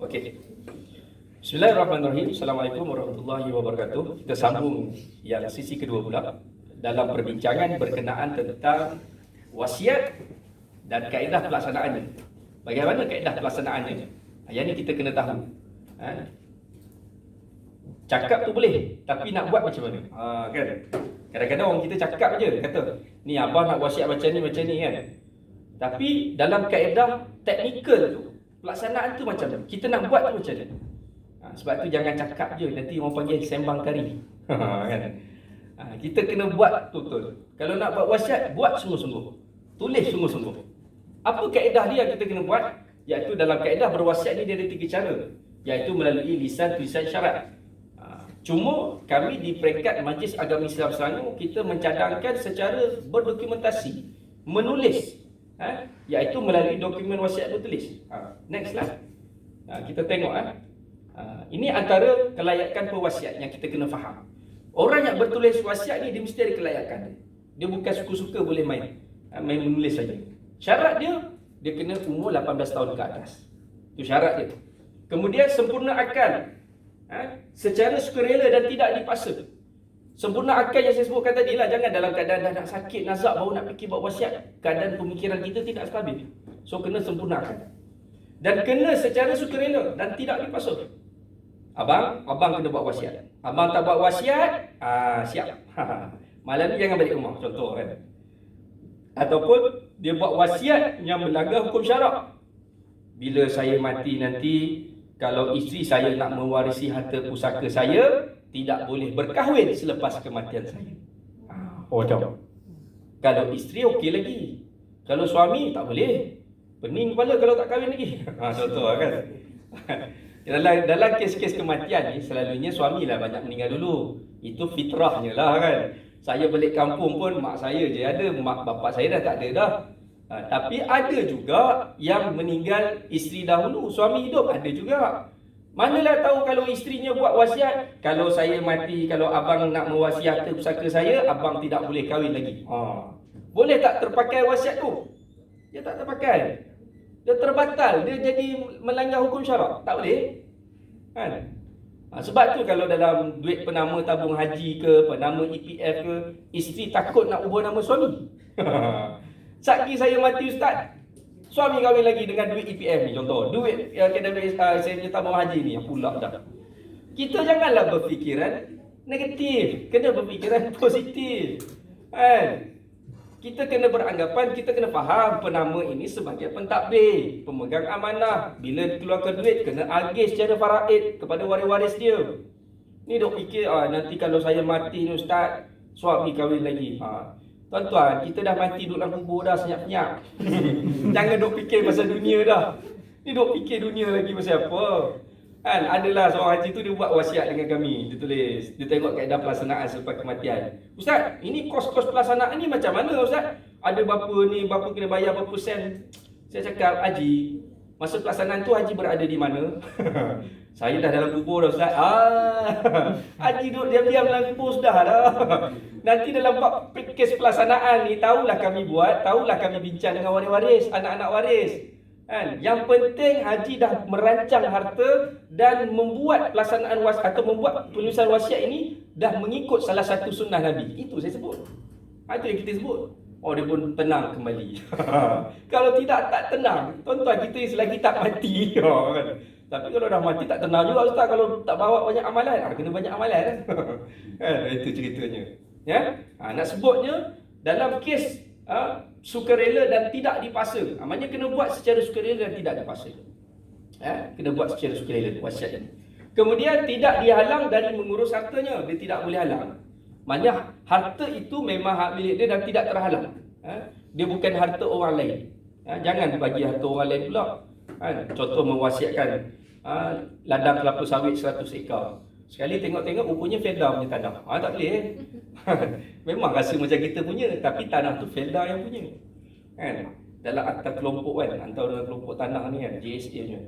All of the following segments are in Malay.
Okey. Bismillahirrahmanirrahim. Assalamualaikum warahmatullahi wabarakatuh. Kita sambung yang sisi kedua pula dalam perbincangan berkenaan tentang wasiat dan kaedah pelaksanaannya. Bagaimana kaedah pelaksanaannya? Yang ni kita kena tahu. Cakap tu boleh, tapi nak buat macam mana? Kan? Kadang-kadang orang kita cakap je, kata, ni abah nak wasiat macam ni kan. Tapi dalam kaedah teknikal tu, pelaksanaan tu macam mana? Kita nak buat tu macam mana? Sebab tu jangan cakap je, nanti orang panggil sembang kari. Kan? Kita kena buat betul-betul. Kalau nak buat wasiat, buat sungguh-sungguh. Tulis sungguh-sungguh. Apa kaedah dia yang kita kena buat? Iaitu dalam kaedah berwasiat ni dia ada 3 cara. Iaitu melalui lisan, tulisan, syarat. Cuma kami di peringkat Majlis Agama Islam Selangor, kita mencadangkan secara berdokumentasi, menulis, iaitu melalui dokumen wasiat bertulis. Next slide. Kita tengok. Ini antara kelayakan pewasiat yang kita kena faham. Orang yang bertulis wasiat ni dia mesti ada kelayakan. Dia bukan suka-suka boleh main menulis saja. Syarat dia kena umur 18 tahun ke atas. Itu syarat dia. Kemudian sempurna akal. Secara sukarela dan tidak dipaksa. Sempurna akal yang saya sebutkan tadi lah. Jangan dalam keadaan dah nak sakit, nazak baru nak fikir buat wasiat. Keadaan pemikiran kita tidak stabil. So kena sempurna akal. Dan kena secara sukarela dan tidak dipaksa. Abang kena buat wasiat. Abang tak buat wasiat, siap. Malam ni jangan balik rumah, contoh kan. Ataupun dia buat wasiat yang melanggar hukum syarak. Bila saya mati nanti, kalau isteri saya nak mewarisi harta pusaka saya, tidak boleh berkahwin selepas kematian saya. Jom. Kalau isteri okey lagi. Kalau suami tak boleh. Pening kepala kalau tak kahwin lagi. Contoh kan. Dalam kes-kes kematian ni, selalunya suamilah banyak meninggal dulu. Itu fitrahnya lah kan. Saya balik kampung pun mak saya je ada, mak bapak saya dah tak ada dah. Tapi ada juga yang meninggal isteri dahulu, suami hidup ada juga. Manalah tahu kalau isterinya buat wasiat, kalau saya mati, kalau abang nak mewasiat pusaka saya, abang tidak boleh kahwin lagi. Boleh tak terpakai wasiat tu? Dia tak terpakai. Dia terbatal, dia jadi melanggar hukum syarak. Tak boleh. Kan? Sebab tu kalau dalam duit penama tabung haji ke, penama EPF ke, isteri takut nak ubah nama suami. Saksi saya mati ustaz, suami kahwin lagi dengan duit EPF ni, contoh. Duit saya punya tabung haji ni yang pula dah. Kita janganlah berfikiran negatif, kena berfikiran positif. Kan? Kita kena beranggapan, kita kena faham penama ini sebagai pentadbir, pemegang amanah. Bila dikeluarkan duit, kena agih secara faraid kepada waris-waris dia. Ni dok fikir, nanti kalau saya mati ni ustaz, suami kahwin lagi. Tuan-tuan, kita dah mati duduk dalam kubur dah senyap-senyap. Jangan dok fikir pasal dunia dah. Ni dok fikir dunia lagi pasal apa? Kan, adalah seorang haji tu dia buat wasiat dengan kami. Dia tulis, dia tengok kaedah pelaksanaan selepas kematian. Ustaz, ini kos-kos pelaksanaan ni macam mana Ustaz? Ada berapa ni, berapa kena bayar, berapa sen? Saya cakap, Haji, masa pelaksanaan tu Haji berada di mana? Saya dah dalam kubur dah Ustaz. Haji duduk diam-diam dalam kubur sudah dah. Nanti dalam bab kes pelaksanaan ni, tahulah kami buat, tahulah kami bincang dengan waris-waris, anak-anak waris. Kan? Yang penting Haji dah merancang harta dan membuat pelaksanaan wasiat atau membuat penulisan wasiat ini dah mengikut salah satu sunnah Nabi. Itu saya sebut. Itu yang kita sebut. Dia pun tenang kembali. Kalau tidak, tak tenang. Tuan-tuan, kita selagi tak mati. Kan? Tapi kalau dah mati tak tenang juga Ustaz. Kalau tak bawa banyak amalan, kena banyak amalan. Itu ceritanya. Ya? Nak sebutnya dalam kes sukarela dan tidak dipaksa. Maknanya kena buat secara sukarela dan tidak dipaksa. Kena buat secara sukarela wasiat ini. Kemudian tidak dihalang dari mengurus hartanya. Dia tidak boleh halang. Maknanya harta itu memang hak milik dia dan tidak terhalang. Dia bukan harta orang lain. Jangan bagi harta orang lain pula. Contoh mewasiatkan ladang kelapa sawit 100 ekar. Sekali tengok-tengok rupanya Felda punya tanah. Tak boleh. Memang rasa macam kita punya, tapi tanah tu Felda yang punya. Kan? Dalam akta kelompok kan, antara kelompok tanah ni kan, JSA nya.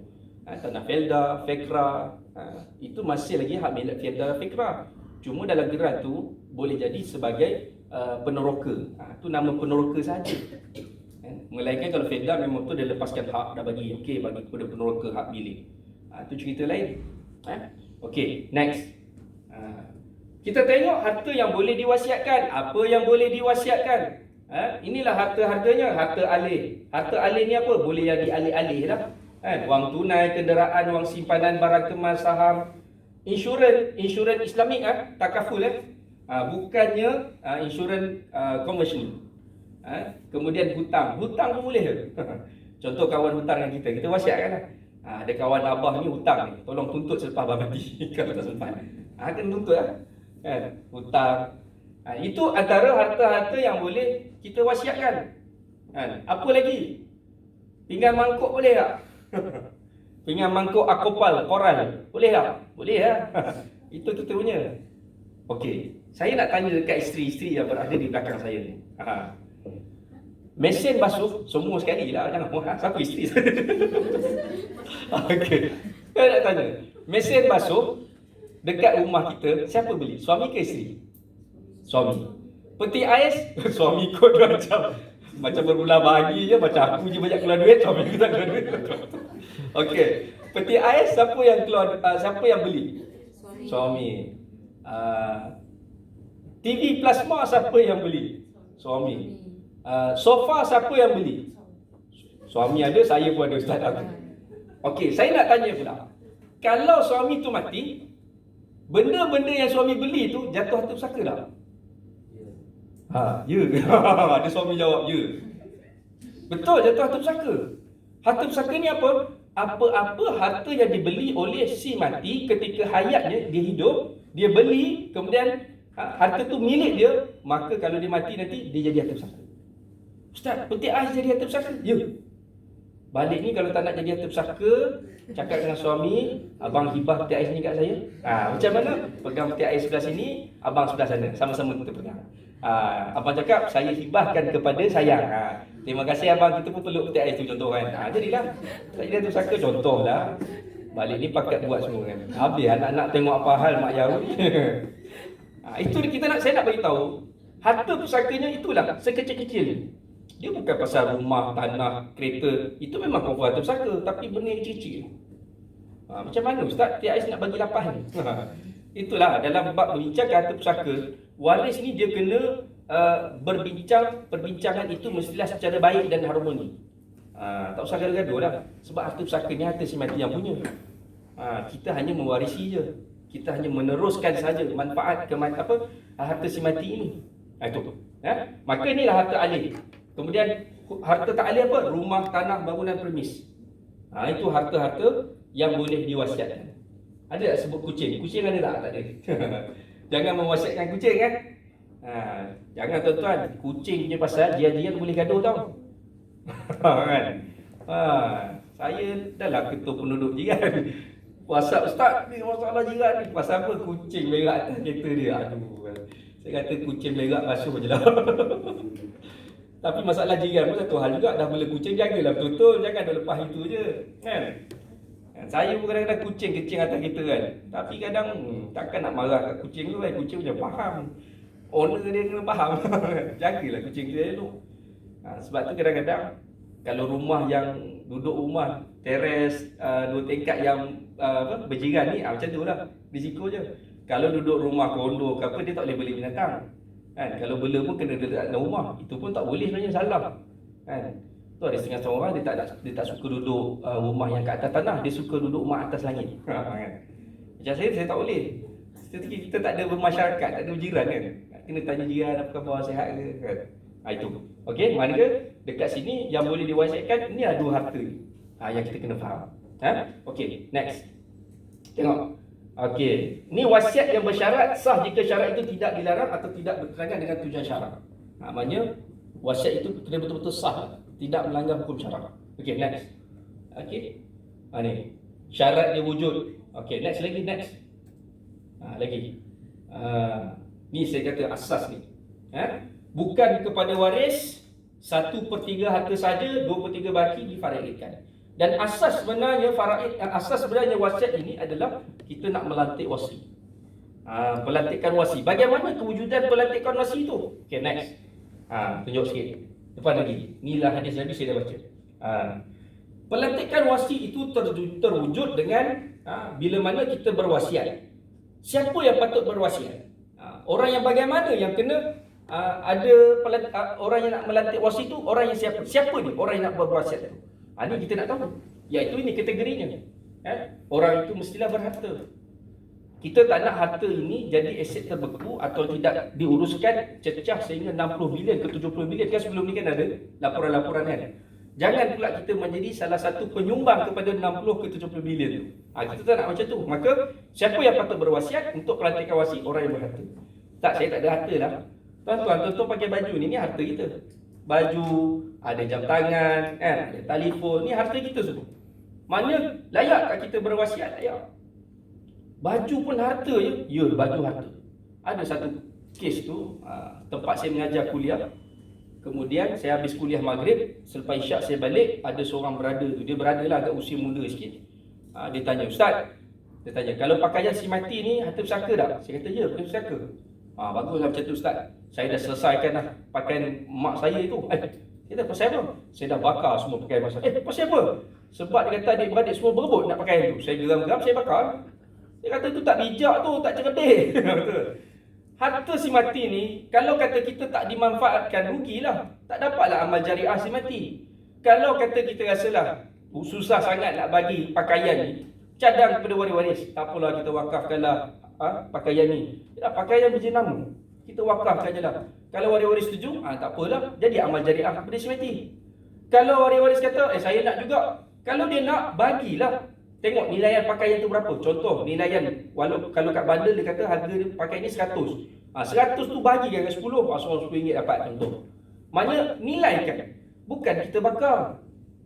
Tanah Felda, Fekra, itu masih lagi hak milik Felda Fekra. Cuma dalam geran tu boleh jadi sebagai peneroka. Itu nama peneroka saja. Melainkan kalau Fedda memang tu dia lepaskan hak, dah bagi okey bagi kepada peneroka hak pilih. Itu cerita lain. Okey, next. Kita tengok harta yang boleh diwasiatkan. Apa yang boleh diwasiatkan? Inilah harta-hartanya, harta alih. Harta alih ni apa? Boleh jadi alih-alih lah. Wang tunai, kenderaan, wang simpanan, barang kemas, saham. Insurans Islamik takaful bukannya insurans komersial. Kemudian hutang pun boleh ke? Contoh kawan hutang dengan kita wasiatkan lah. Ada kawan abah ni hutang ni, tolong tuntut selepas abah mati kalau tak sempat. Kena tuntut lah. Hutang. Itu antara harta-harta yang boleh kita wasiatkan. Apa lagi? Pinggan mangkuk boleh tak? Pinggan mangkuk akopal, koral, boleh tak? Boleh lah. Itu kita punya. Okey, saya nak tanya dekat isteri-isteri yang berada di belakang saya ni. Mesin basuh semua sekali lah, jangan siapa isteri saya. Okey, saya nak tanya, mesin basuh dekat rumah kita siapa beli? Suami ke isteri? Suami. Peti ais suami kot macam bermula bahagi je, macam aku je banyak keluar duit, suami aku tak keluar duit. Okey, peti ais siapa yang keluar, siapa yang beli? Suami. TV plasma siapa yang beli? Suami. Sofa siapa yang beli? Suami ada, saya pun ada, ustaz aku. Okey, saya nak tanya pula. Kalau suami tu mati, benda-benda yang suami beli tu jatuh harta pusaka tak? Ya. Ada suami jawab, ya. Betul, jatuh harta pusaka. Harta pusaka ni apa? Apa-apa harta yang dibeli oleh si mati ketika hayatnya, dia hidup, dia beli, kemudian harta tu milik dia, maka kalau dia mati nanti, dia jadi harta pusaka. Ustaz, peti ais jadi harta pusaka? Ya. Balik ni kalau tak nak jadi harta pusaka, cakap dengan suami, abang hibah peti ais ni kat saya. Macam mana? Pegang peti ais sebelah sini, abang sebelah sana, sama-sama kita pegang. Abang cakap, saya hibahkan kepada sayang. Terima kasih abang, kita pun peluk peti ais tu, contoh kan. Jadilah, tak jadi harta pusaka, contoh lah. Balik ni pakat buat semua kan. Habis anak-anak tengok apa hal mak Yahudi. Itu saya nak beritahu, harta pusakanya itulah sekecil-kecil. Dia bukan pasal rumah, tanah, kereta. Itu memang confirm harta pusaka, tapi benda yang kecil-kecil. Macam mana ustaz peti ais nak bagi lapas ni? Itulah dalam bab berbincang harta pusaka, waris ni dia kena perbincangan itu mestilah secara baik dan harmoni. Tak usah gaduh-gaduh lah. Sebab harta pusaka ni harta si mati yang punya. Kita hanya mewarisi je. Kita hanya meneruskan saja manfaat harta si mati ini. Itu. Maka inilah harta alih. Kemudian harta tak alih apa? Rumah, tanah, bangunan, premis. Itu harta-harta yang boleh diwasiatkan. Ada tak sebut kucing? Kucing ada tak? Tak ada. Jangan mewasiatkan kucing kan? Jangan tuan-tuan. Kucing punya pasal dia boleh gaduh tau. Kan? Saya dah lah ketua penduduk jiran. WhatsApp, ustaz ni masalah jiran ni. Pasal apa? Kucing berak atas kereta dia. Aduh. Saya kata kucing berak basuh je lah. Tapi masalah jiran pun satu hal juga. Dah bela kucing, jagalah betul-betul. Jangan dah lepas itu je. Kan? Saya pun kadang-kadang kucing kecil atas kita kan. Tapi kadang takkan nak marah kat kucing tu kan. Kucing macam faham. Owner dia kena faham. Jagalah kucing dia elok. Sebab tu kadang-kadang kalau rumah yang duduk rumah teres 2 tingkat yang berjiran ni macam tu lah. Risiko je. Kalau duduk rumah kondo ke apa, dia tak boleh beli binatang. Kan? Kalau bela pun kena dekat dalam rumah. Itu pun tak boleh sebenarnya, salah. Kan? Tu ada setengah orang dia tak suka duduk rumah yang kat atas tanah, dia suka duduk rumah atas langit. Kan? Macam saya tak boleh. Kita tak ada bermasyarakat, tak ada berjiran kan. Kena tanya jiran apa khabar, sihat ke kan. Itu. Okey, mana dekat sini yang boleh diwasiatkan ni ada 2 harta yang kita kena faham. Okey, next. Tengok. Okey, ni wasiat yang bersyarat sah jika syarat itu tidak dilarang atau tidak bertentangan dengan tujuan syarak. Maknanya wasiat itu kena betul-betul sah, tidak melanggar hukum syarak. Okey, next. Okey. Ni syarat dia wujud. Okey, next. Lagi. Ni saya kata asas ni. Bukan kepada waris 1/3 harta saja, 2/3 baki difaraikan. Dan asas sebenarnya wasiat ini adalah kita nak melantik wasi. Pelantikan wasi. Bagaimana kewujudan pelantikan wasi itu? Okey, next. Tunjuk sikit. Depan lagi. Inilah hadis-hadis saya dah baca. Pelantikan wasi itu terwujud dengan bila mana kita berwasiat. Siapa yang patut berwasiat? Orang yang bagaimana yang kena orang yang nak melantik wasi tu, orang yang siapa? Siapa ni orang yang nak berwasiat tu? Ini kita nak tahu. Iaitu ini kategorinya. Orang itu mestilah berharta. Kita tak nak harta ini jadi aset terbeku atau tidak diuruskan cecah sehingga 60 bilion ke 70 bilion. Kan sebelum ni kan ada laporan-laporan kan. Jangan pula kita menjadi salah satu penyumbang kepada 60 ke 70 bilion tu. Kita tak nak macam tu. Maka siapa yang patut berwasiat untuk pelantikan wasi? Orang yang berharta. Tak, saya tak ada harta lah. Tuan-tuan pakai baju ni harta kita. Baju, ada jam tangan, ada telefon, ni harta kita semua. Mana layak tak kita berwasiat? Layak. Baju pun harta je. Ya, baju harta. Ada satu kes tu, tempat saya mengajar kuliah. Kemudian saya habis kuliah maghrib, selepas isyak saya balik, ada seorang brother tu. Dia brother lah agak usia muda sikit. Dia tanya, "Ustaz," dia tanya, "kalau pakaian si mati ni harta pusaka tak?" Saya kata, "Ya, harta pusaka." Baguslah macam tu Ustaz. Saya dah selesaikan dah pakaian mak saya tu. Dia kata, "Pasal apa?" Saya dah bakar semua pakaian mak saya. "Pasal apa?" Sebab dia kata adik-beradik semua berebut nak pakaian tu. Saya geram-geram, saya bakar. Dia kata tu tak bijak tu, tak cerdik. Harta si mati ni, kalau kata kita tak dimanfaatkan, rugilah. Tak dapatlah amal jariah si mati. Kalau kata kita rasalah susah sangat nak bagi pakaian ni, cadang kepada waris-waris. Tak apalah, kita wakafkanlah pakaian ni. Pakaian berjenama, kita wakafkan je lah. Kalau waris-waris setuju, tak apalah, jadi amal jariah kepada si mati. Kalau waris-waris kata, saya nak juga. Kalau dia nak, bagilah. Tengok nilaian pakaian tu berapa. Contoh nilaian, kalau kat bandar dia kata harga pakaian ni 100. 100 tu bagikan ke 10, semua RM10 dapat contoh. Maknanya nilaikan. Bukan kita bakar.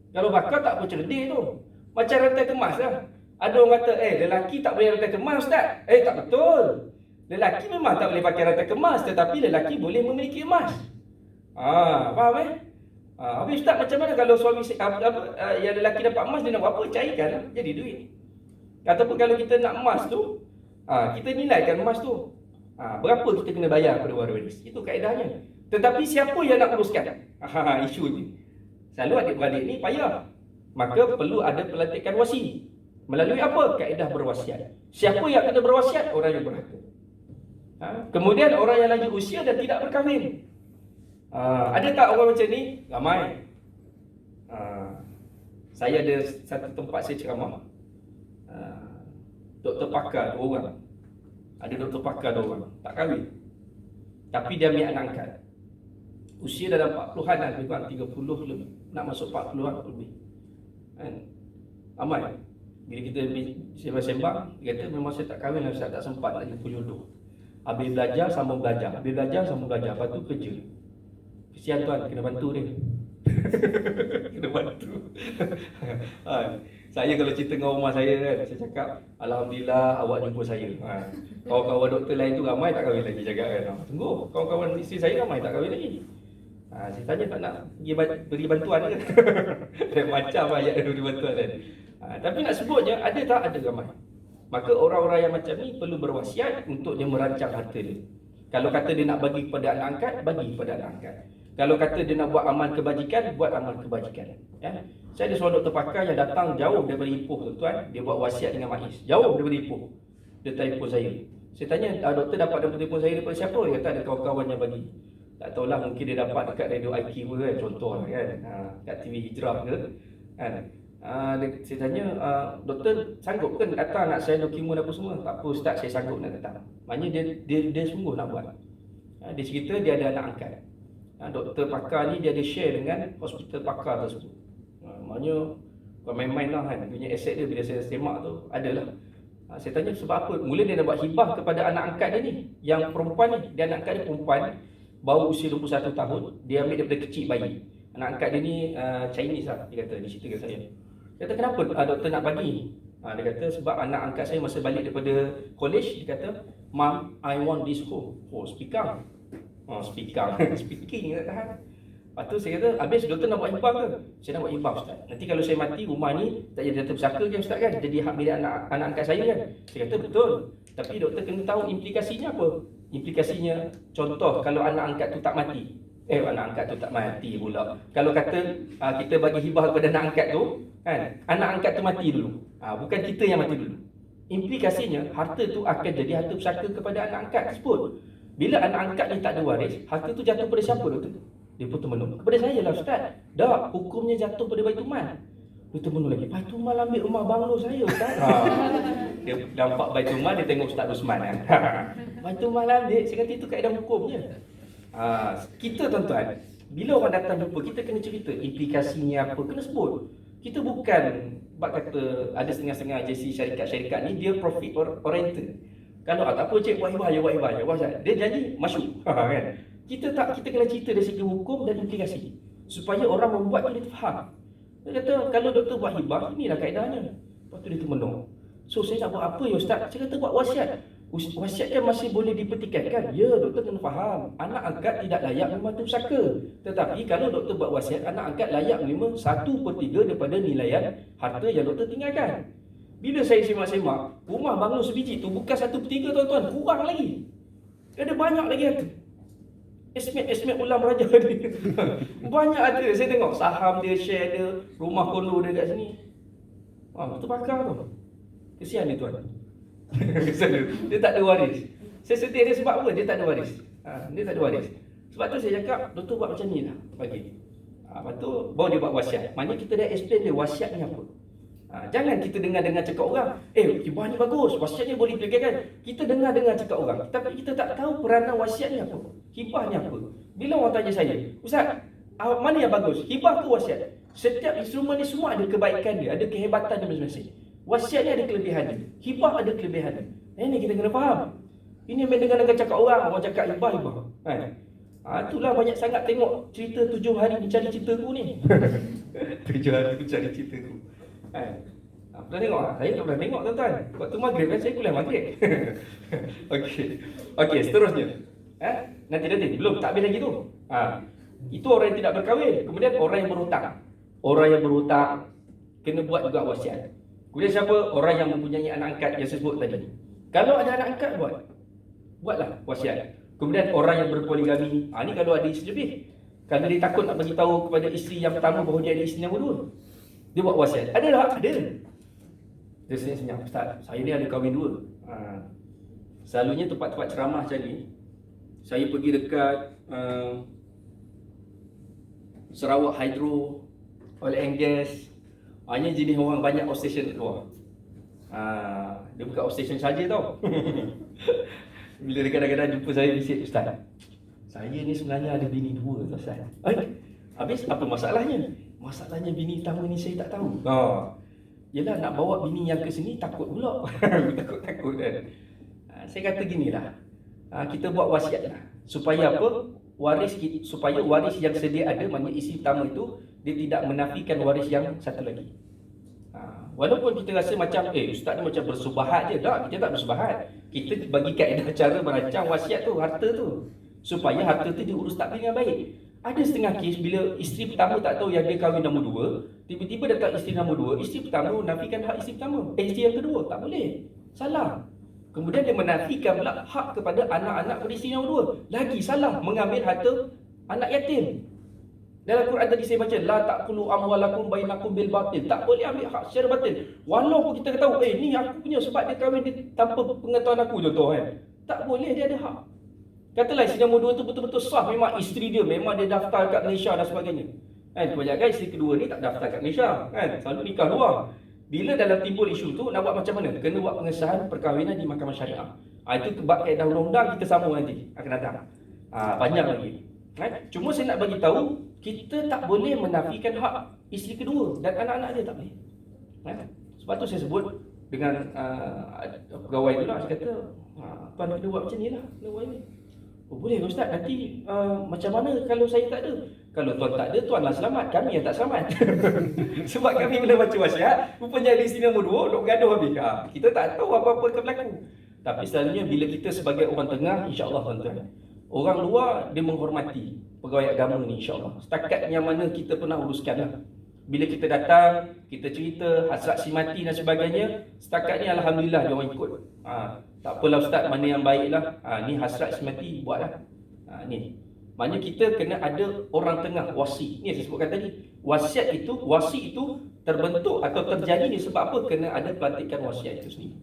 Kalau bakar tak apa cerdik tu. Macam rantai kemas lah. Ada orang kata, lelaki tak boleh rantai kemas Ustaz. Tak betul. Lelaki memang tak boleh pakai rantai kemas, tetapi lelaki boleh memiliki emas. Faham habis Ustaz, macam mana kalau suami yang lelaki dapat emas, dia nak buat apa? Cairkan lah, jadi duit. Ataupun kalau kita nak emas tu, kita nilaikan emas tu, berapa kita kena bayar kepada waris. Itu kaedahnya. Tetapi siapa yang nak uruskan? Isu ni selalu adik-beradik ni payah. Maka perlu ada pelantikan wasi. Melalui apa? Kaedah berwasiat. Siapa yang kena berwasiat? Orang yang berharta. Kemudian orang yang lanjut usia dan tidak berkahwin. Ada tak orang macam ni? Ramai. Saya ada satu tempat saya ceramah. Doktor pakar 2 orang. Ada doktor pakar 2 orang. Tak kahwin. Tapi dia ambil anak angkat. Usia dalam 40-an lah, lebih kurang 30 lebih. Nak masuk 40-an lebih. Ramai. Bila kita sembang-sembang, dia kata memang saya tak kahwin, saya tak sempat nak jumpa jodoh. Habis belajar, sambung belajar. Habis belajar, sambung belajar. Lepas tu kerja. Kesian tuan, kena bantu dia. Kena bantu. Saya kalau cerita dengan rumah saya kan, saya cakap, Alhamdulillah awak jumpa saya. Kawan-kawan doktor lain tu ramai tak kahwin lagi, cakap kan. Tunggu, kawan-kawan isteri saya ramai tak kahwin lagi. Saya tanya tak nak beri bantuan ke? Macam ayat dia beri bantuan kan. Tapi nak sebutnya, ada tak? Ada ramai. Maka orang-orang yang macam ni perlu berwasiat untuk dia merancang harta dia. Kalau kata dia nak bagi kepada anak angkat, bagi kepada anak angkat. Kalau kata dia nak buat amal kebajikan, buat amal kebajikan. Saya ada seorang doktor pakar yang datang jauh daripada Ipoh, tuan-tuan. Dia buat wasiat dengan MAIS. Jauh daripada Ipoh. Dia telefon saya. Saya tanya, doktor dapat nombor telefon saya daripada siapa? Dia kata ada kawan-kawan yang bagi. Tak tahulah, mungkin dia dapat dekat radio IQ ke kan, contoh lah kan. Kat TV Hijrah ke kan. Saya tanya, doktor sanggup ke datang nak sign dokumen apa semua? Tak apa Ustaz, saya sanggup nak datang. Maknanya dia sungguh nak buat. Dia cerita dia ada anak angkat. Doktor pakar ni dia ada share dengan hospital pakar tersebut. Maknanya bukan main-main lah kan. Punya aset dia bila saya semak tu adalah. Saya tanya sebab apa? Mula dia nak buat hibah kepada anak angkat dia ni. Yang perempuan ni, dia anak angkat dia perempuan, baru usia 21 tahun. Dia ambil daripada kecil bayi. Anak angkat dia ni Chinese lah, dia kata, dia cerita ke saya. Dia kata kenapa doktor nak bagi? Dia kata sebab anak angkat saya masa balik daripada college, dia kata, Mom, I want this home. Speaking. Speaking tak tahan. Lepas tu saya kata, habis doktor nak buat hibah ke? Saya nak buat hibah Ustaz. Nanti kalau saya mati, rumah ni tak jadi harta pusaka kan Ustaz kan? Jadi hak milik anak angkat saya kan? Saya kata betul. Tapi doktor kena tahu implikasinya apa? Implikasinya, contoh kalau anak angkat tu tak mati. Anak angkat tu tak mati pula. Kalau kata kita bagi hibah kepada anak angkat tu, kan, anak angkat tu mati dulu. Bukan kita yang mati dulu. Implikasinya harta tu akan jadi harta pusaka kepada anak angkat tersebut. Bila anak angkat ni tak ada waris, harta tu jatuh pada siapa tu? Dia pun termenung. Kepada saya lah Ustaz. Dah, hukumnya jatuh pada Baitul Mal. Dia termenung lagi. Baitul Mal ambil rumah banglo saya Ustaz. Dia nampak Baitul Mal, dia tengok Ustaz Usman kan. Baitul Mal ambil, saya kata itu kaedah hukumnya. Kita tuan-tuan, bila orang datang jumpa, kita kena cerita implikasinya apa, kena sebut. Kita bukan bak kata ada setengah-setengah agensi syarikat-syarikat ni dia profit oriented. Kalau tak apa cik buat hibah je, dia janji masuk. Kan? Kita kena cerita dari segi hukum dan implikasi supaya orang membuat tu dia faham. Dia kata kalau doktor buat hibah, inilah kaedahnya. Lepas tu dia termenung. So saya nak buat apa ya Ustaz? Saya kata buat wasiat. Wasiat kan masih boleh dipertikaikan. Ya, doktor kena faham. Anak angkat tidak layak menerima harta pusaka. Tetapi kalau doktor buat wasiat, anak angkat layak menerima 1/3 daripada nilaian harta yang doktor tinggalkan. Bila saya semak-semak, rumah banglo sebiji tu bukan 1/3 tuan-tuan, kurang lagi. Ada banyak lagi harta. Esmet ulam raja ni. Banyak ada. Saya tengok saham dia, share dia, rumah kondo dia kat sini. Betul pakar tu. Kesian dia tuan. Dia tak ada waris. Saya sedih dia sebab apa? Dia tak ada waris. Dia tak ada waris. Sebab tu saya cakap, doktor buat macam ni lah bagi. Lepas tu baru dia buat wasiat. Maknanya kita dah explain dia wasiat ni apa. Jangan kita dengar-dengar cakap orang, hibah ni bagus, wasiat ni boleh dipegangkan. Kita dengar-dengar cakap orang, tapi kita tak tahu peranan wasiat ni apa, hibah ni apa. Bila orang tanya saya, Ustaz, mana yang bagus, hibah ke wasiat? Setiap instrumen ni semua ada kebaikan dia, ada kehebatan dia masing-masing. Wasiat ni ada kelebihan dia, hibah ada kelebihan dia. Ini kita kena faham. Ini mendengar-dengar cakap orang cakap hibah. Itulah banyak sangat tengok cerita 7 hari mencari cintaku ni. 7 hari mencari cintaku. Pernah tengok? Saya tak pernah tengok tuan-tuan. Waktu maghrib kan saya kuliah maghrib. Okey, seterusnya. Nanti belum tak habis lagi tu. Itu orang yang tidak berkahwin. Kemudian orang yang berhutang. Orang yang berhutang kena buat juga wasiat. Kemudian siapa? Orang yang mempunyai anak angkat yang saya sebut tadi. Kalau ada anak angkat buatlah wasiat. Kemudian orang yang berpoligami, ni kalau ada isteri lebih. Kalau dia takut nak bagi tahu kepada isteri yang pertama bahawa dia ada isteri yang kedua, dia buat wasiat. Ada tak? Ada. Dia senyap, Ustaz, saya ni ada kahwin 2. Selalunya tempat-tempat ceramah macam ni, saya pergi dekat Sarawak Hydro, Oil and Gas. Hanya jenis orang banyak outstation kat luar. Dia bukan outstation saja tau. Bila dia kadang-kadang jumpa saya visit, Ustaz, saya ni sebenarnya ada bini 2 Ustaz. Habis apa masalahnya? Masalahnya bini pertama ni saya tak tahu. Yelah nak bawa bini yang ke sini takut pula. Takut kan. Saya kata ginilah. Kita buat wasiat lah. Supaya apa? Supaya waris yang sedia ada, maknanya isteri pertama itu dia tidak menafikan waris yang satu lagi. Walaupun kita rasa macam ustaz ni macam bersubahat je. Tak, kita tak bersubahat. Kita bagi kaedah cara merancang wasiat tu, harta tu, supaya harta tu diurus takbir dengan baik. Ada setengah kes bila isteri pertama tak tahu yang dia kahwin nombor 2, tiba-tiba datang isteri nombor 2, isteri pertama menafikan hak isteri pertama, isteri yang kedua. Tak boleh. Salah. Kemudian dia menafikan pula hak kepada anak-anak pada isteri nombor 2. Lagi salah, mengambil harta anak yatim. Dalam Quran tadi saya baca, la taqulu amwalakum bainakum bil batil. Tak boleh ambil hak secara batil. Walaupun kita tahu, ni aku punya sebab dia kahwin dia tanpa pengetahuan aku, contoh kan. Tak boleh, dia ada hak. Katalah isteri nombor 2 tu betul-betul sah, memang isteri dia, memang dia daftar kat Malaysia dan sebagainya. Kebanyakan isteri kedua ni tak daftar kat Malaysia, kan. Selalu nikah luar. Bila dalam timbul isu tu, nak buat macam mana? Kena buat pengesahan perkahwinan di mahkamah syariah. Itu bab kaedah undang-undang kita sambung nanti akan datang. Panjang lagi. Cuma saya nak bagi tahu, kita tak boleh menafikan hak isteri kedua dan anak-anak dia, tak boleh. Sebab tu saya sebut dengan pegawai tu lah, saya kata, tuan kena buat macam ni lah, kena buat ni. Boleh Ustaz, nanti macam mana kalau saya tak ada? Kalau tuan tak ada, tuanlah selamat, kami yang tak selamat. Sebab kami bila baca wasiat, rupanya ada isteri nombor 2, duk gaduh habis. Kita tak tahu apa-apa akan berlaku. Tapi selalunya bila kita sebagai orang tengah, insya-Allah tuan-tuan, orang luar dia menghormati pegawai agama ni, insya-Allah. Setakat yang mana kita pernah uruskan lah. Bila kita datang, kita cerita hasrat si mati dan sebagainya, setakat ni alhamdulillah dia orang ikut. Tak apalah Ustaz, mana yang baik lah. Ni hasrat si mati, buatlah. Ni. Maknanya kita kena ada orang tengah, wasi. Ni saya sebutkan tadi. Wasi itu terbentuk atau terjadi ni sebab apa? Kena ada pelantikan wasiat itu sendiri.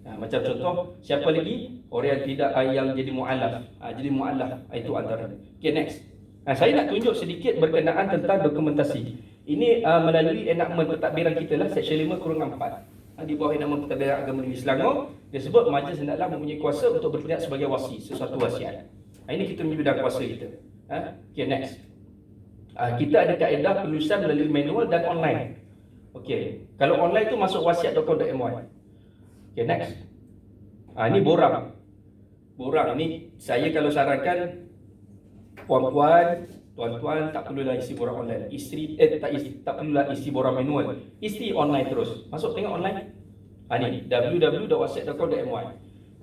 Macam contoh, siapa lagi? Orang yang tidak yang jadi mu'alaf. Jadi mu'alaf, itu antara. Okay, next. Saya nak tunjuk sedikit berkenaan tentang dokumentasi. Ini melalui enakmen pentadbiran kita lah, Seksyen 5/4. Di bawah enakmen pentadbiran agama negeri Selangor, dia sebut majlis hendaklah mempunyai kuasa untuk bertindak sebagai wasi, sesuatu wasiat. Ini kita punya bidang kuasa kita. Okay, next. Kita ada kaedah penulisan melalui manual dan online. Okay, kalau online tu masuk wasiat.com.my. Okay, next. Ini borang. Borang ni saya kalau sarankan puan-puan, tuan-tuan tak perlulah isi borang online. Isteri tak perlulah isi borang manual. Isi online terus. Masuk tengok online. Ni www.wasiat.com.my.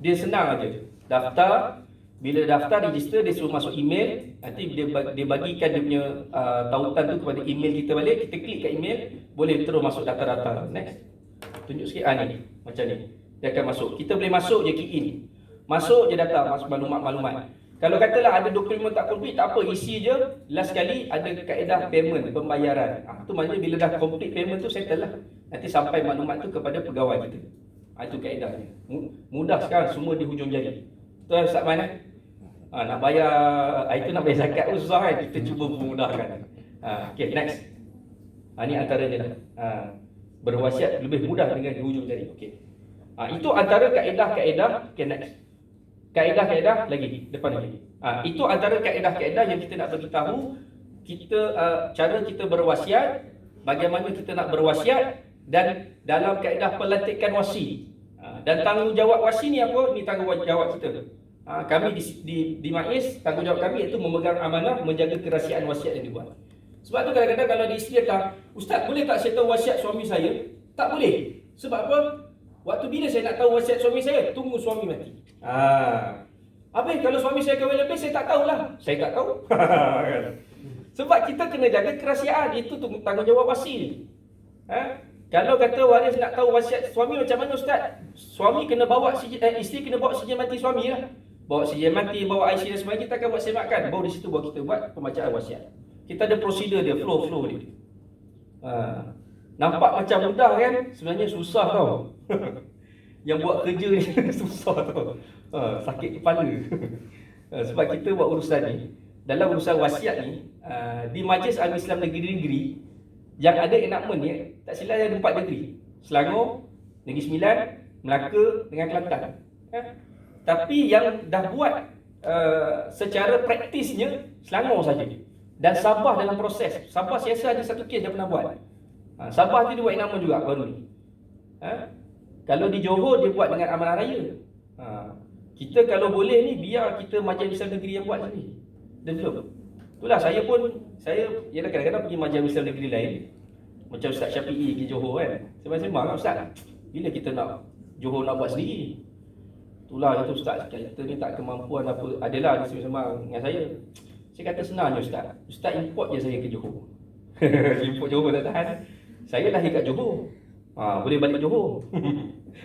Dia senang aja. Daftar. Bila daftar, register, dia suruh masuk email. Nanti dia bagikan dia punya tautan tu kepada email kita balik. Kita klik kat email, boleh terus masuk data-data. Next. Tunjuk sikit. Ni. Macam ni. Dia akan masuk. Kita boleh masuk je, key in. Masuk je data, masuk maklumat-maklumat. Kalau katalah ada dokumen tak complete, tak apa, isi je. Last sekali ada kaedah payment, pembayaran. Tu maknanya bila dah complete payment tu, settle lah. Nanti sampai maklumat tu kepada pegawai kita. Itu kaedahnya. Mudah sekarang, semua di hujung jari. Tu Ustaz mana? Nak bayar, itu nak bayar zakat pun susah kan. Kita cuba memudahkan. Okay, next. Ni antaranya lah. Berwasiat lebih mudah dengan di hujung jari. Okay. Itu antara kaedah-kaedah. Okay, next. Kaedah-kaedah lagi, depan lagi. Itu antara kaedah-kaedah yang kita nak beritahu kita, cara kita berwasiat, bagaimana kita nak berwasiat, dan dalam kaedah pelantikan wasi. Dan tanggungjawab wasi ni apa? Ni tanggungjawab kita. Kami di MAIS, tanggungjawab kami iaitu memegang amanah menjaga kerahsiaan wasiat yang dibuat. Sebab tu kadang-kadang kalau di isteri kata, Ustaz boleh tak saya tahu wasiat suami saya? Tak boleh. Sebab apa? Waktu bila saya nak tahu wasiat suami saya? Tunggu suami mati. Habis kalau suami saya kahwin lebih, saya tak tahulah. Saya tak tahu. Sebab kita kena jaga kerahsiaan. Itu tanggungjawab wasi. Kalau kata waris nak tahu wasiat suami macam mana Ustaz? Suami kena bawa isteri kena bawa sijil mati suami lah. Bawa sijil mati, bawa IC dan sebagainya, kita akan buat semakkan. Baru di situ baru kita buat pembacaan wasiat. Kita ada prosedur dia, flow dia. Nampak macam mudah kan? Sebenarnya susah tau. Yang buat kerja ni susah tau. Sakit kepala. Sebab kita buat urusan ni, dalam urusan wasiat ni, di Majlis Agama Islam Negeri-Negeri yang ada enakmen ni, tak silap ada 4 negeri. Selangor, Negeri Sembilan, Melaka dengan Kelantan. Tapi yang dah buat secara praktisnya Selangor saja. Dan Sabah dalam proses. Sabah siasa ada satu kes dia pernah buat. Sabah tu dia buat enakmen juga baru ni. Kalau di Johor dia buat dengan amanah raya. Kita kalau boleh ni biar kita Majlis Islam Negeri yang buat sendiri. Dan belum. Itulah saya ialah kadang-kadang pergi Majlis Islam Negeri lain. Macam Ustaz Syafi'i pergi Johor kan. Sembang-sembang kan Ustaz. Bila kita nak Johor nak buat sendiri? Itulah kata Ustaz, kita ni tak kemampuan apa. Adalah dia sembang dengan saya. Saya kata senang je Ustaz. Ustaz import je saya ke Johor. Import Johor tak tahan. Saya lahir kat Johor. Boleh balik Johor.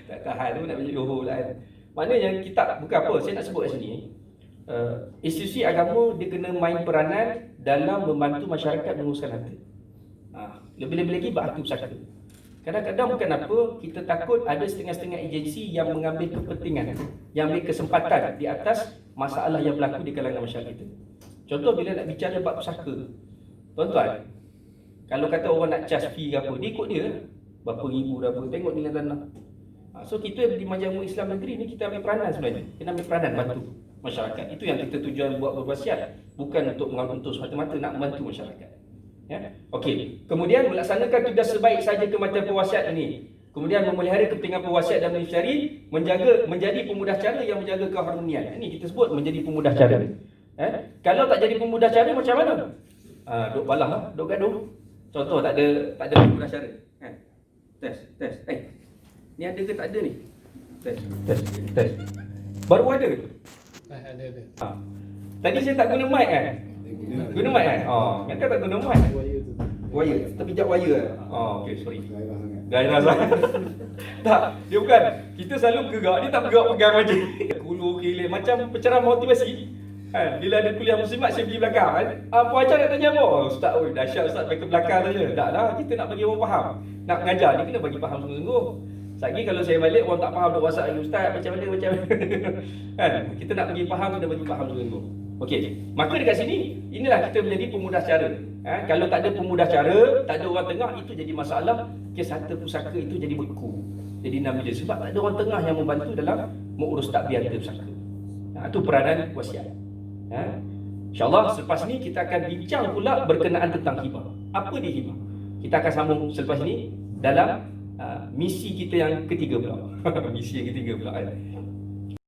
Tak tahan tu nak balik Johor pula kan. Maknanya kita bukan apa, saya nak sebut kat sini. Institusi agama dia kena main peranan dalam membantu masyarakat menguruskan harta. Lebih-lebih lagi berharta pusaka. Kadang-kadang bukan apa, kita takut ada setengah-setengah agensi yang mengambil kepentingan, yang ambil kesempatan di atas masalah yang berlaku di kalangan masyarakat kita. Contoh bila nak bicara bab pusaka. Tuan-tuan, kalau kata orang nak charge fee ke apa, dia ikut dia. Berapa ribu dah apa, tengok nilai tanah. So kita di Majlis Islam Negeri ni kita ambil peranan sebenarnya. Kita ambil peranan bantu masyarakat. Itu yang kita tujuan buat berwasiat, bukan untuk semata-mata nak membantu masyarakat. Ya. Okey. Kemudian melaksanakan tugas sebaik saja kematian pewasiat ini. Kemudian memelihara kepentingan pewasiat dan mencari menjadi pemudah cara yang menjaga keharmonian. Ini kita sebut menjadi pemudah cara. Kalau tak jadi pemudah cara macam mana? Duk balah, duk gaduh. Contoh tak ada pemudah cara. Test. Ni ada ke tak ada ni? Test. Baru ada. Ada. Tadi saya tak guna mic kan? Guna mic kan? Kan tak guna mic. Wire. Terpijak wire. Okey, sorry. Gairah sangat. Tak, dia bukan. Kita selalu gerak, dia tak gerak pegang macam. Kulu kilir macam pencerama motivasi. Bila ada kuliah muslimat, saya pergi belakang kan. Apa ajar nak tanya apa? Oh, Ustaz, oi, dahsyat Ustaz, pergi ke belakang saja. Tak lah, kita nak bagi orang faham. Nak mengajar ni kena bagi faham sungguh-sungguh. Lagi kalau saya balik, orang tak faham, duk WhatsApp lagi, Ustaz, macam mana. Kan? Kita nak bagi faham, kena bagi faham sungguh-sungguh. Okey, maka dekat sini, inilah kita menjadi pemudah cara. Kalau tak ada pemudah cara, tak ada orang tengah, itu jadi masalah. Kes harta pusaka itu jadi beku. Jadi nama dia. Sebab tak ada orang tengah yang membantu dalam mengurus takbiar harta pusaka. Itu peranan wasiat. InsyaAllah selepas ni kita akan bincang pula berkenaan tentang hibah. Apa dia hibah? Kita akan sambung selepas ni dalam misi kita yang ketiga pula. Misi yang ketiga pula.